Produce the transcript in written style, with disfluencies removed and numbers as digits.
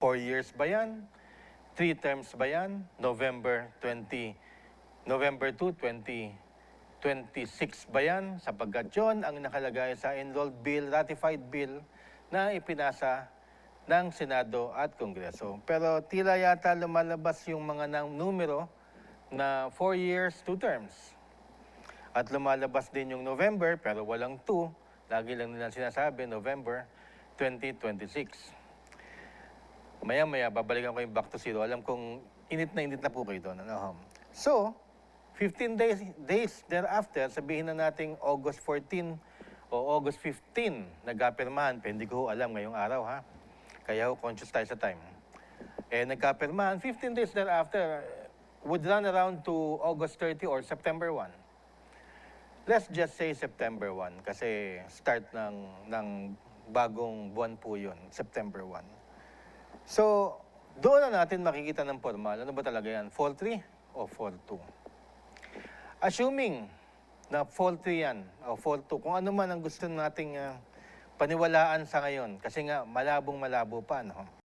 4 years ba yan? 3 terms ba yan? November 2, 2026 ba yan? Sapagkat yun ang nakalagay sa enrolled bill, ratified bill na ipinasa ng Senado at Kongreso. Pero tila yata lumalabas yung mga numero na 4 years, 2 terms. At lumalabas din yung November, pero walang 2. Lagi lang nila sinasabi, November 2026. Maya-maya, babalikan ko yung back to zero. Alam kong init na po kayo doon. So, 15 days thereafter, sabihin na natin August 14 o August 15, nagkapirmahan. Hindi ko alam ngayong araw, ha? Kaya conscious tayo sa time. Nagkapirmahan, 15 days thereafter, would run around to August 30 or September 1. Let's just say September 1 kasi start ng bagong buwan po yun, September 1. So, doon na natin makikita ng formal. Ano ba talaga yan? Fall 3 o Fall 2? Assuming na Fall 3 yan o Fall 2, kung ano man ang gusto nating paniwalaan sa ngayon. Kasi nga, malabong-malabo pa, no?